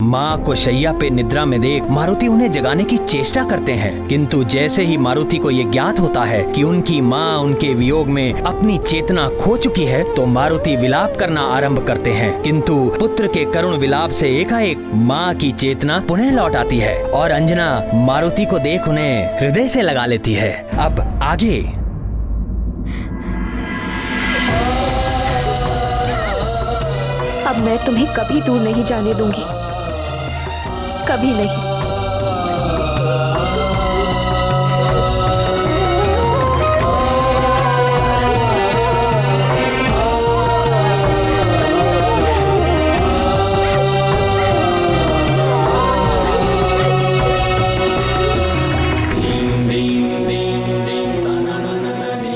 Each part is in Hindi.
माँ को शैया पे निद्रा में देख मारुति उन्हें जगाने की चेष्टा करते हैं, किंतु जैसे ही मारुति को ये ज्ञात होता है कि उनकी माँ उनके वियोग में अपनी चेतना खो चुकी है, तो मारुति विलाप करना आरंभ करते हैं। किंतु पुत्र के करुण विलाप से एकाएक माँ की चेतना पुनः लौट आती है और अंजना मारुति को देख उन्हें हृदय से लगा लेती है। अब आगे। अब मैं तुम्हें कभी दूर नहीं जाने दूंगी, कभी नहीं।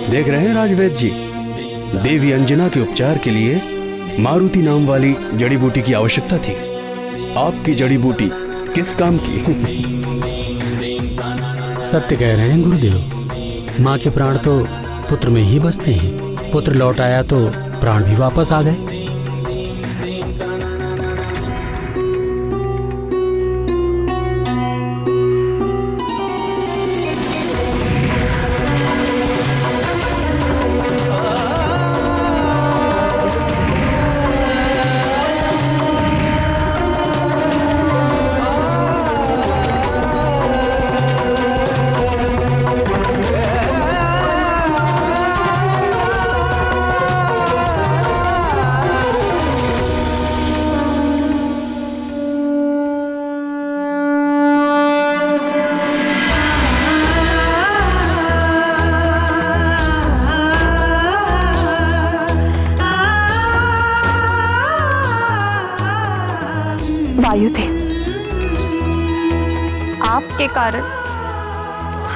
देख रहे हैं राजवैद्य जी, देवी अंजना के उपचार के लिए मारुति नाम वाली जड़ी बूटी की आवश्यकता थी। आपकी जड़ी बूटी किस काम की? सत्य कह रहे हैं गुरुदेव, माँ के प्राण तो पुत्र में ही बसते हैं। पुत्र लौट आया तो प्राण भी वापस आ गए। वायुदेव, आपके कारण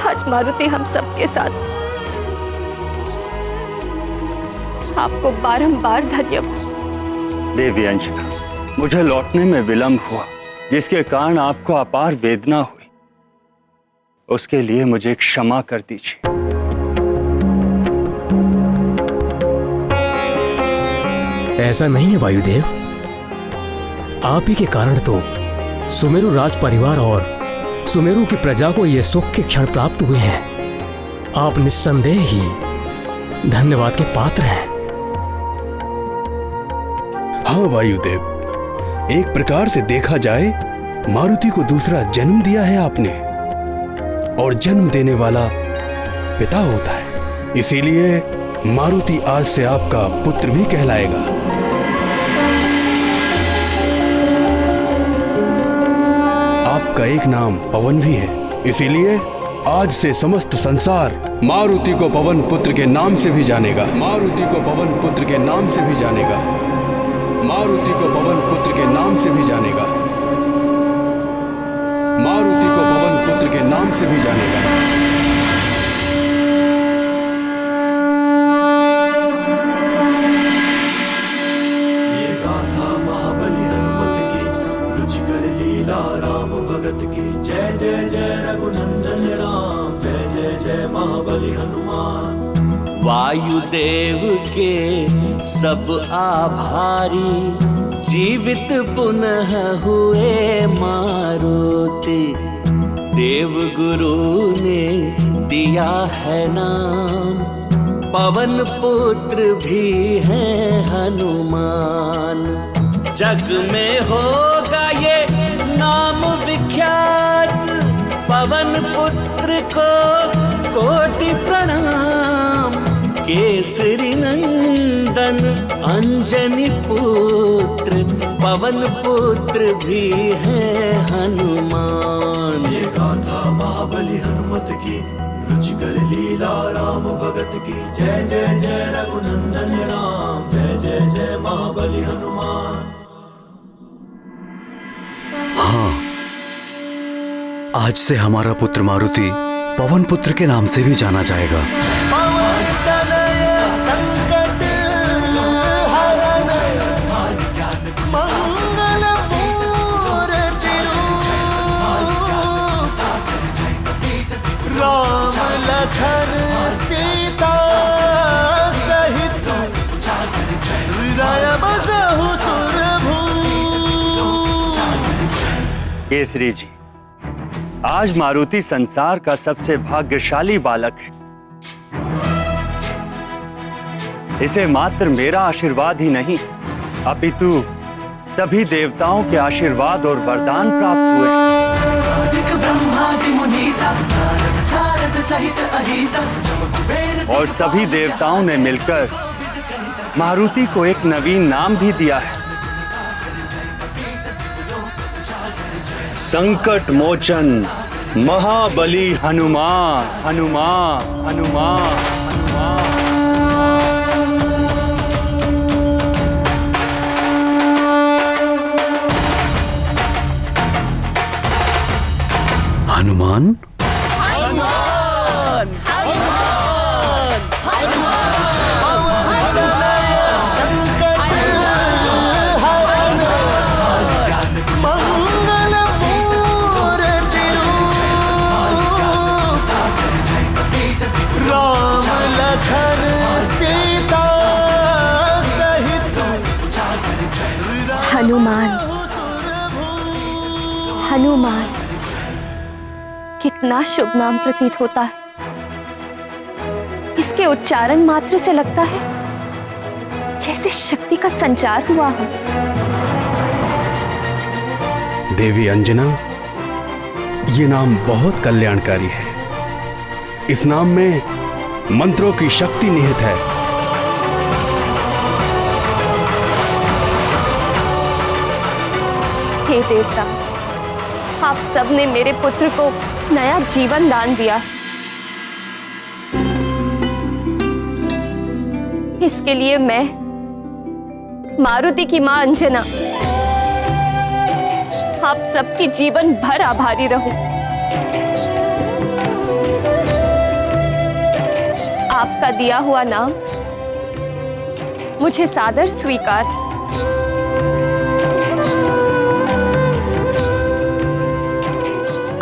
आज मारुति हम सबके साथ। आपको बारंबार धन्यवाद। देवी अंजना, मुझे लौटने में विलंब हुआ, जिसके कारण आपको अपार वेदना हुई, उसके लिए मुझे क्षमा कर दीजिए। ऐसा नहीं है वायुदेव, आप ही के कारण तो सुमेरु राज परिवार और सुमेरु की प्रजा को ये सुख के क्षण प्राप्त हुए हैं। आप निस्संदेह ही धन्यवाद के पात्र हैं। हाँ वायुदेव, एक प्रकार से देखा जाए मारुति को दूसरा जन्म दिया है आपने, और जन्म देने वाला पिता होता है, इसीलिए मारुति आज से आपका पुत्र भी कहलाएगा। आपका एक नाम पवन भी है, इसीलिए आज से समस्त संसार मारुति को पवन पुत्र के नाम से भी जानेगा। मारुति को पवन पुत्र के नाम से भी जानेगा। मारुति को पवन पुत्र के नाम से भी जानेगा। मारुति को पवन पुत्र के नाम से भी जानेगा। ये गाथा महाबली हनुमत की, रुचिकर लीला राम भगत की। जय जय जय रघुनंदन राम, जय जय जय महाबली हनुमान। वायुदेव के सब आभारी, जीवित पुनः हुए मारुति। देव गुरु ने दिया है नाम, पवन पुत्र भी है हनुमान। जग में होगा ये नाम विख्यात, पवन पुत्र को कोटि प्रणाम। केसरी नंदन अंजनी पुत्र, पवन पुत्र भी है हनुमान। ये गाथा महाबली हनुमत की, रुचिकर लीला राम भगत की। जय जय जय रघुनंदन राम, जय जय जय महाबली हनुमान। हाँ, आज से हमारा पुत्र मारुति पवन पुत्र के नाम से भी जाना जाएगा। राम लखन सीता सहित, हृदय बसहु सुरभू। केसरी जी, आज मारुति संसार का सबसे भाग्यशाली बालक है। इसे मात्र मेरा आशीर्वाद ही नहीं, अपितु सभी देवताओं के आशीर्वाद और वरदान प्राप्त हुए। और सभी देवताओं ने मिलकर मारुति को एक नवीन नाम भी दिया है, संकट मोचन महाबली हनुमान। हनुमान हनुमान हनुमान। हनुमान, हनुमान, कितना शुभ नाम प्रतीत होता है। इसके उच्चारण मात्र से लगता है जैसे शक्ति का संचार हुआ हो। देवी अंजना, ये नाम बहुत कल्याणकारी है। इस नाम में मंत्रों की शक्ति निहित है। हे देवता, आप सबने मेरे पुत्र को नया जीवन दान दिया। इसके लिए मैं मारुति की मां अंजना आप सबकी जीवन भर आभारी रहूं। आपका दिया हुआ नाम मुझे सादर स्वीकार।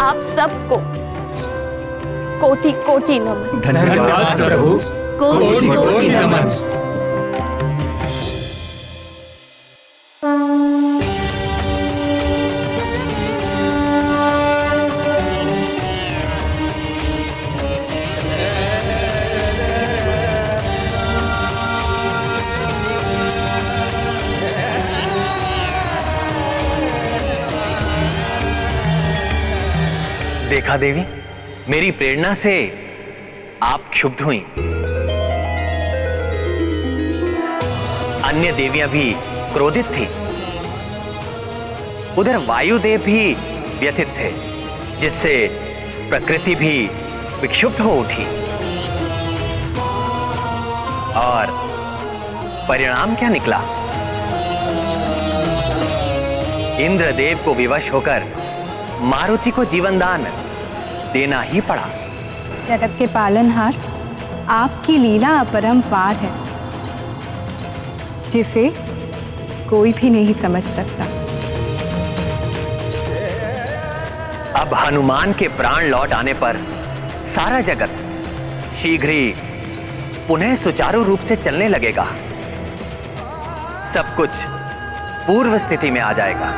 आप सबको कोटि कोटि नमन। धन्यवाद प्रभु, कोटि कोटि नमन। देखा देवी, मेरी प्रेरणा से आप क्षुब्ध हुई। अन्य देवियां भी क्रोधित थी। उधर वायुदेव भी व्यथित थे, जिससे प्रकृति भी विक्षुब्ध हो उठी। और परिणाम क्या निकला? इंद्रदेव को विवश होकर मारुति को जीवनदान देना ही पड़ा। जगत के पालनहार, आपकी लीला अपरंपार है, जिसे कोई भी नहीं समझ सकता। अब हनुमान के प्राण लौट आने पर सारा जगत शीघ्र ही पुनः सुचारू रूप से चलने लगेगा। सब कुछ पूर्व स्थिति में आ जाएगा।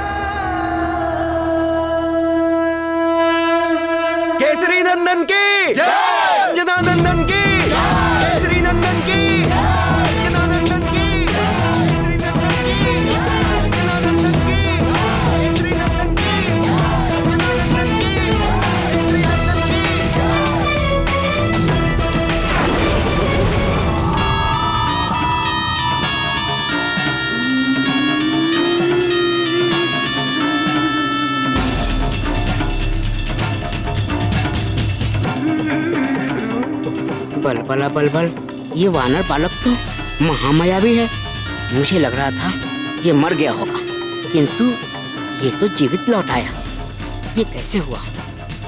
केसरी नंदन की जय, अंजना नंदन की जय, केसरी नंदन की जय, अंजना नंदन की जय, केसरी नंदन की जय, अंजना नंदन की जय, केसरी नंदन की जय, अंजना नंदन की जय, केसरी नंदन की बलबला बलबल, ये वानर बालक तो महामायावी है। मुझे लग रहा था ये मर गया होगा, किंतु ये तो जीवित लौट आया। ये कैसे हुआ?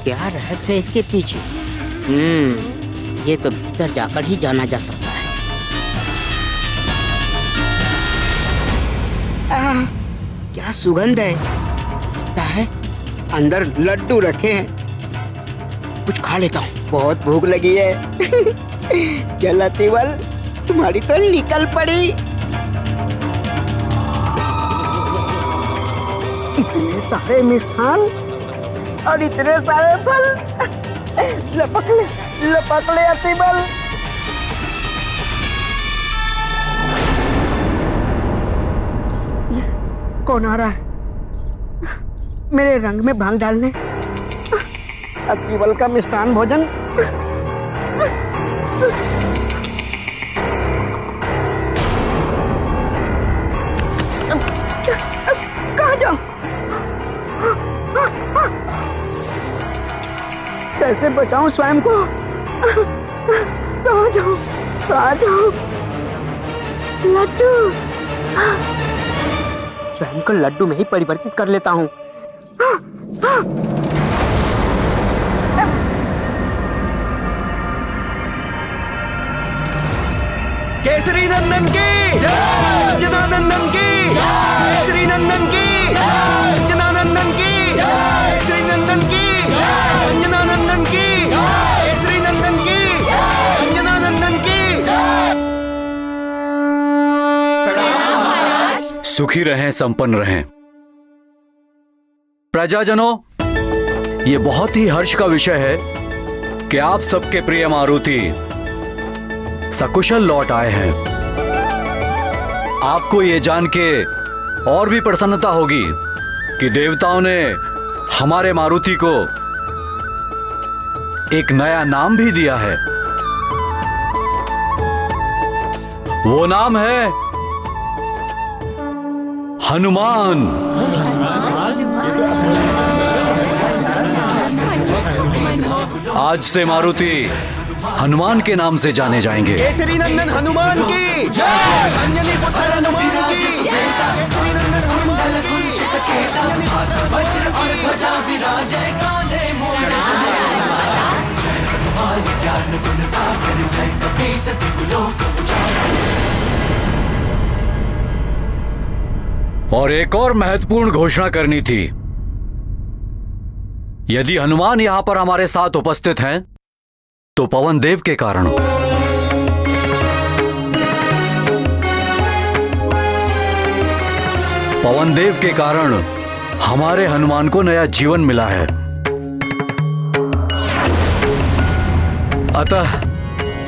क्या रहस्य है इसके पीछे? ये तो भीतर जाकर ही जाना जा सकता है। क्या सुगंध है! लगता है अंदर लड्डू रखे हैं। कुछ खा लेता हूँ, बहुत भूख लगी है। चला तिवल, तुम्हारी तो निकल पड़ी। इतने सारे मिष्ठान और इतने सारे फल। लपक ले अतिबल। कौन आ रहा है मेरे रंग में भांग डालने? अतिबल का मिष्टान भोजन। कहाँ जाऊं? कैसे बचाऊं स्वयं को? कहाँ जाऊं? लड्डू। स्वयं को लड्डू में ही परिवर्तित कर लेता हूँ। केसरी नंदन की जय, अंजनानंदन की जय, केसरी नंदन की जय, अंजनानंदन की जय, केसरी नंदन की जय, अंजनानंदन की जय, केसरी नंदन की जय, अंजनानंदन की जय। सुखी रहें, संपन्न रहें। प्रजाजनों, ये बहुत ही हर्ष का विषय है कि आप सबके प्रिय मारुति सकुशल लौट आए हैं। आपको ये जान के और भी प्रसन्नता होगी कि देवताओं ने हमारे मारुति को एक नया नाम भी दिया है। वो नाम है हनुमान। आज से मारुति हनुमान के नाम से जाने जाएंगे। केसरी नंदन हनुमान की जय, अंजनी पुत्र हनुमान की जय, केसरी नंदन हनुमान की वज्र और ध्वजा विराजे कांधे मोड़ ज्ञान गुण सागर जय कपीस त्रिलोक उजागर। और एक और महत्वपूर्ण घोषणा करनी थी। यदि हनुमान यहां पर हमारे साथ उपस्थित हैं तो पवन देव के कारण। पवन देव के कारण हमारे हनुमान को नया जीवन मिला है। अतः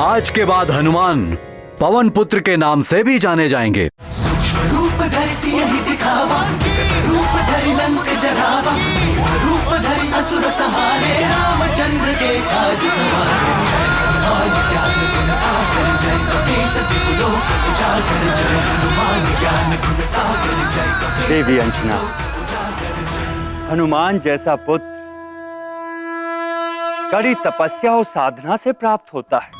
आज के बाद हनुमान पवन पुत्र के नाम से भी जाने जाएंगे। सूक्ष्म रूप धरि सियहि दिखावा, रूप धरि लंक जरावा, रूप धरि असुर सहारे, रामचंद्र के काज सवारे। ज्ञान गुण सागर जय कपीस त्रिलोक उजागर जय, हनुमान ज्ञान गुण सागर जय कपीस। देवी अंजना, हनुमान जैसा पुत्र कड़ी तपस्या और साधना से प्राप्त होता है।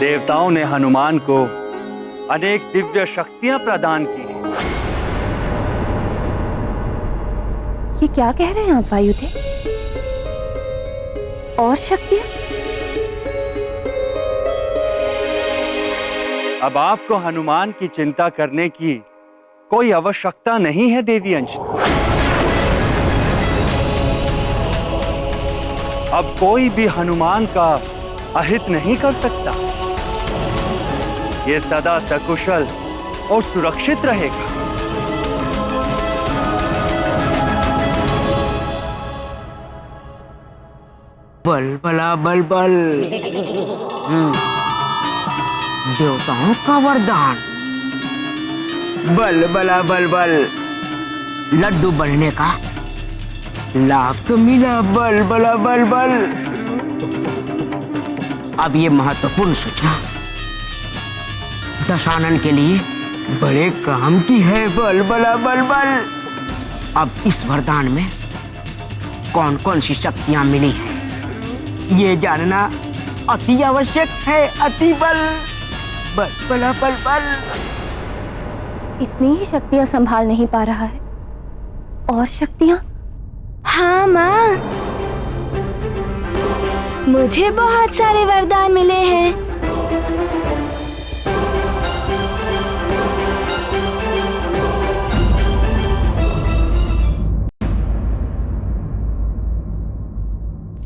देवताओं ने हनुमान को अनेक दिव्य शक्तियां प्रदान की हैं। ये क्या कह रहे हैं आप वायुदेव? और शक्तियां? अब आपको हनुमान की चिंता करने की कोई आवश्यकता नहीं है देवी अंजना। अब कोई भी हनुमान का अहित नहीं कर सकता। ये सदा सकुशल और सुरक्षित रहेगा। बल बला बल बल। देवताओं का वरदान। बल बला बल बल। लड्डू बनने का लाभ तो मिला। बल बला बल बल। अब ये महत्वपूर्ण सूचना दशानन के लिए बड़े काम की है। बल बला बल बल। अब इस वरदान में कौन कौन सी शक्तियां मिली हैं ये जानना अति आवश्यक है। अति बल। बल बला बल बल। इतनी ही शक्तियां संभाल नहीं पा रहा है। और शक्तियां? हाँ माँ, मुझे बहुत सारे वरदान मिले हैं।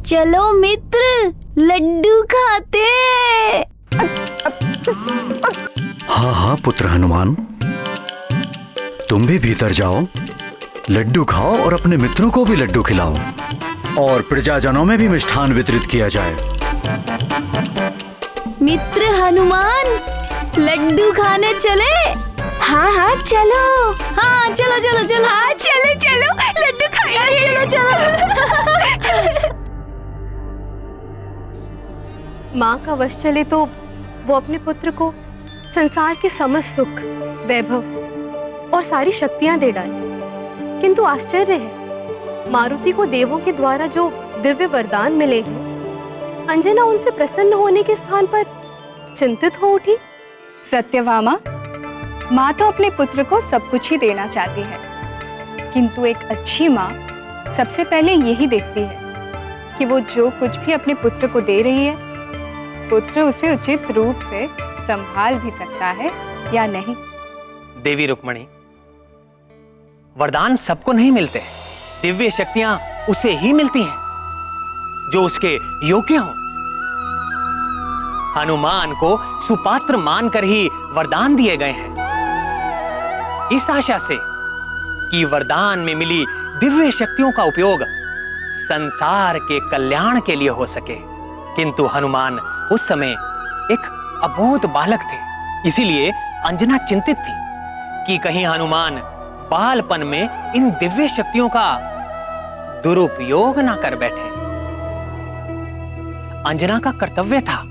चलो मित्र, लड्डू खाते। हाँ हाँ पुत्र हनुमान, तुम भी भीतर जाओ लड्डू खाओ और अपने मित्रों को भी लड्डू खिलाओ और प्रजाजनों में भी मिष्ठान वितरित किया जाए। मित्र हनुमान, लड्डू खाने चले? हाँ हाँ चलो। हाँ चलो चलो चलो। हाँ चलो चलो, लड्डू खाएंगे। चलो चलो। माँ का वश चले तो वो अपने पुत्र को संसार के समस्त सुख, वैभव और सारी शक्तियां दे डाले। किंतु आश्चर्य है, मारुति को देवों के द्वारा जो दिव्य वरदान मिले हैं, अंजना उनसे प्रसन्न होने के स्थान पर चिंतित हो उठी। सत्यभामा, माँ तो अपने पुत्र को सब कुछ ही देना चाहती है, किंतु एक अच्छी माँ सबसे पहले यही देखती है कि वो जो कुछ भी अपने पुत्र को दे रही है, पुत्र उसे उचित रूप से संभाल भी सकता है या नहीं। देवी रुक्मणी, वरदान सबको नहीं मिलते, दिव्य शक्तियां उसे ही मिलती हैं जो उसके योग्य हों। हनुमान को सुपात्र मानकर ही वरदान दिए गए हैं, इस आशा से कि वरदान में मिली दिव्य शक्तियों का उपयोग संसार के कल्याण के लिए हो सके। किंतु हनुमान उस समय एक अबोध बालक थे, इसीलिए अंजना चिंतित थी कि कहीं हनुमान बालपन में इन दिव्य शक्तियों का दुरुपयोग ना कर बैठे। अंजना का कर्तव्य था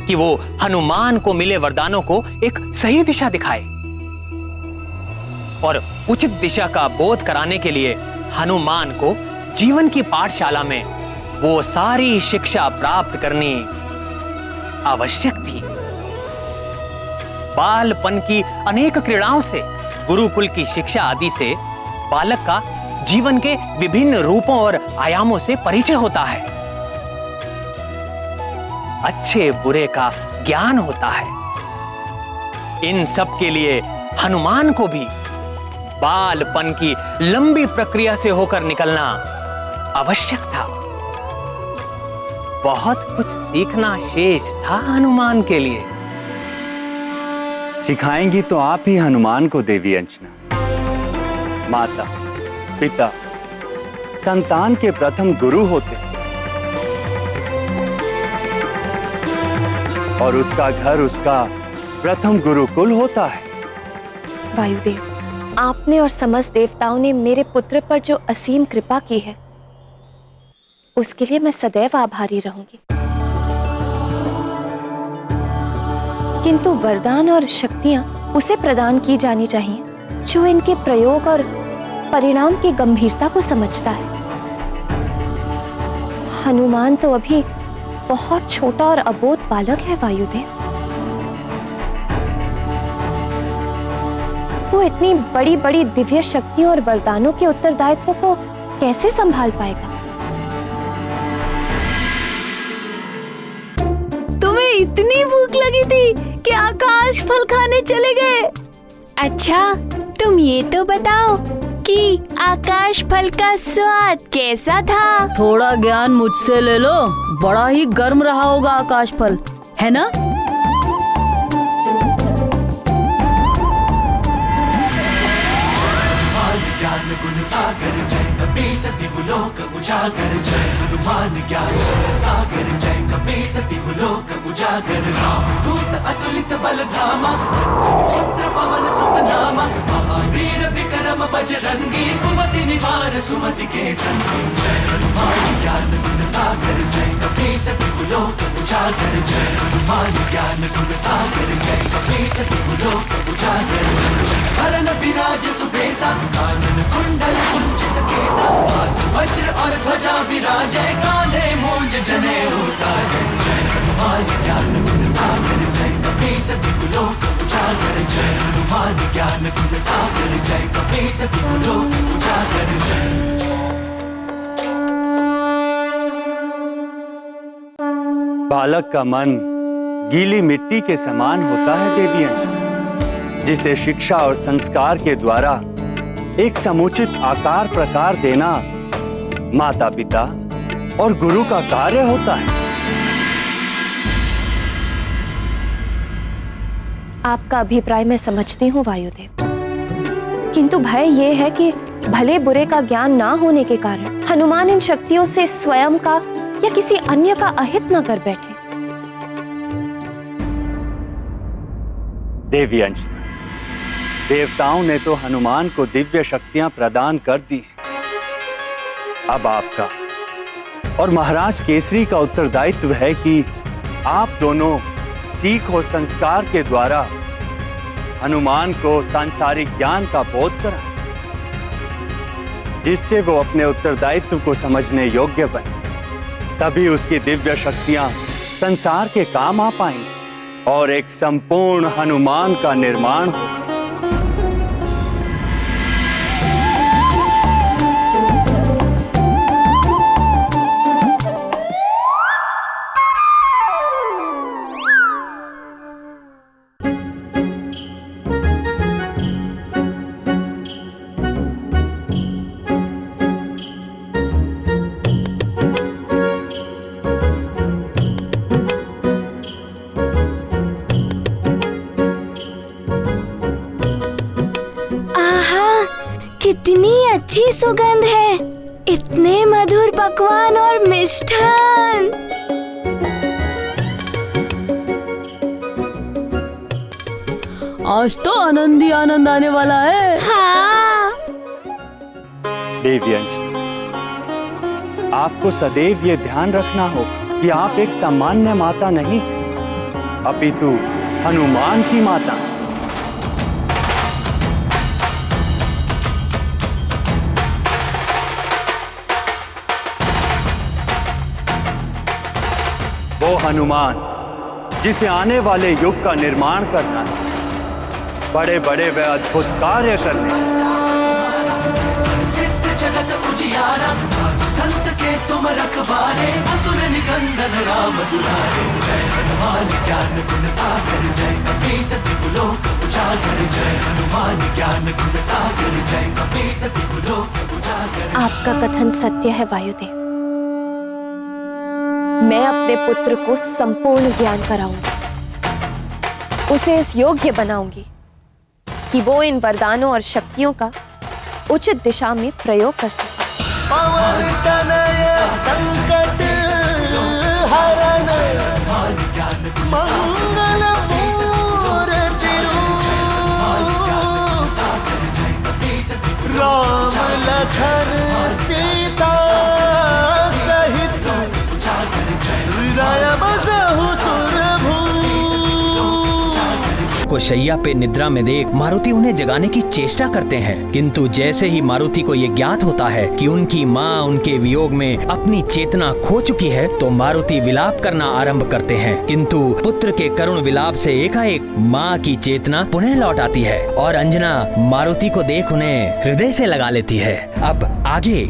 कि वो हनुमान को मिले वरदानों को एक सही दिशा दिखाए और उचित दिशा का बोध कराने के लिए हनुमान को जीवन की पाठशाला में वो सारी शिक्षा प्राप्त करनी आवश्यक थी। बालपन की अनेक क्रीड़ाओं से, गुरुकुल की शिक्षा आदि से बालक का जीवन के विभिन्न रूपों और आयामों से परिचय होता है, अच्छे बुरे का ज्ञान होता है। इन सब के लिए हनुमान को भी बालपन की लंबी प्रक्रिया से होकर निकलना आवश्यक था। बहुत कुछ सीखना शेष था हनुमान के लिए। सिखाएंगी तो आप ही हनुमान को देवी अंजना। माता पिता संतान के प्रथम गुरु होते हैं और उसका घर उसका प्रथम गुरुकुल होता है। वायुदेव, आपने और समस्त देवताओं ने मेरे पुत्र पर जो असीम कृपा की है, उसके लिए मैं सदैव आभारी रहूंगी। किंतु वरदान और शक्तियां उसे प्रदान की जानी चाहिए जो इनके प्रयोग और परिणाम की गंभीरता को समझता है। हनुमान तो अभी बहुत छोटा और अबोध बालक है वायुदेव। वो इतनी बड़ी बड़ी दिव्य शक्तियों और वरदानों के उत्तरदायित्व को कैसे संभाल पाएगा? तुम्हें इतनी भूख लगी थी कि आकाश फल खाने चले गए? अच्छा, तुम ये तो बताओ कि आकाश फल का स्वाद कैसा था? थोड़ा ज्ञान मुझसे ले लो, बड़ा ही गर्म रहा होगा आकाश फल, है ना? ज्ञान गुण सागर जय कपीस दिवलोक उजागर, जय हनुमान ज्ञान गुण सागर जय कपीस दिवलोक उजागर। रामदूत अतुलित बल धामा, पुत्र पवन सुत नामा, महावीर विक्रम बजरंगी, कुमति निवार सुमति के संगी। जय हनुमान ज्ञान गुण सागर जय कपीस दिवलोक उजागर, जय हनुमान ज्ञान गुण सागर जय कपीस दिवलोक उजागर। हरन विराज सुबेसा, कानन कुंडल कुंचित केसा, हाथ वज्र और ध्वजा विराजै, कांधे मूंज जनेऊ साजै। जय हनुमान ज्ञान गुण सागर जय कपीस दिवलोक उजागर, जय हनुमान ज्ञान गुण सागर जय कपीस दिवलोक उजागर। जय बालक का मन गीली मिट्टी के समान होता है देवी अंजना, जिसे शिक्षा और संस्कार के द्वारा एक समुचित आकार प्रकार देना माता पिता और गुरु का कार्य होता है। आपका अभिप्राय मैं समझती हूँ वायुदेव, किंतु भय ये है कि भले बुरे का ज्ञान ना होने के कारण हनुमान इन शक्तियों से स्वयं का या किसी अन्य का अहित न कर बैठे। देवी अंजना, देवताओं ने तो हनुमान को दिव्य शक्तियां प्रदान कर दी। अब आपका और महाराज केसरी का उत्तरदायित्व है कि आप दोनों सीख और संस्कार के द्वारा हनुमान को सांसारिक ज्ञान का बोध कराएं, जिससे वो अपने उत्तरदायित्व को समझने योग्य बने। तभी उसकी दिव्य शक्तियां संसार के काम आ पाएंगी और एक संपूर्ण हनुमान का निर्माण हो। कितनी अच्छी सुगंध है, इतने मधुर पकवान और मिष्ठान। आज तो आनंद ही आनंद आने वाला है। हाँ। देवी अंजना, आपको सदैव ये ध्यान रखना होगा कि आप एक सामान्य माता नहीं, अपितु हनुमान की माता। वो हनुमान जिसे आने वाले युग का निर्माण करना है, बड़े बड़े व अद्भुत कार्य करने। सिद्ध जगत उजियारा, साधु संत के तुम रखवारे, असुर निकंदन राम दुलारे। जय हनुमान ज्ञान गुण सागर, जय कपीस तिहु लोक उजागर। जय हनुमान ज्ञान गुण सागर, जय कपीस तिहु लोक उजागर। आपका कथन सत्य है वायुदेव। मैं अपने पुत्र को संपूर्ण ज्ञान कराऊंगी, उसे इस योग्य बनाऊंगी कि वो इन वरदानों और शक्तियों का उचित दिशा में प्रयोग कर सके। पवन तनय संकट हरण, मंगल मूर्ति रूप, राम लखन सीता सहित को शैया पे निद्रा में देख मारुति उन्हें जगाने की चेष्टा करते हैं, किंतु जैसे ही मारुति को ये ज्ञात होता है कि उनकी माँ उनके वियोग में अपनी चेतना खो चुकी है, तो मारुति विलाप करना आरंभ करते हैं। किंतु पुत्र के करुण विलाप से एकाएक माँ की चेतना पुनः लौट आती है और अंजना मारुति को देख उन्हें हृदय से लगा लेती है। अब आगे।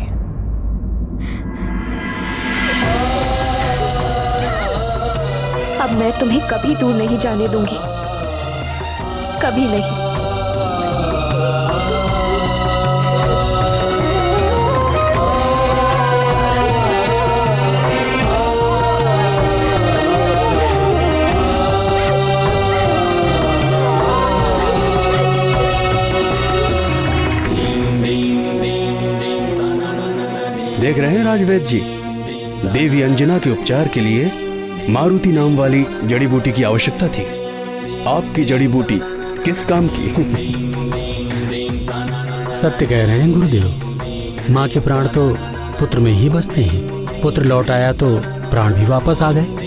अब मैं तुम्हें कभी दूर नहीं जाने दूंगी, कभी नहीं। देख रहे हैं राजवेद जी, देवी अंजना के उपचार के लिए मारुति नाम वाली जड़ी बूटी की आवश्यकता थी। आपकी जड़ी बूटी किस काम की? सत्य कह रहे हैं गुरुदेव। माँ के प्राण तो पुत्र में ही बसते हैं। पुत्र लौट आया तो प्राण भी वापस आ गए।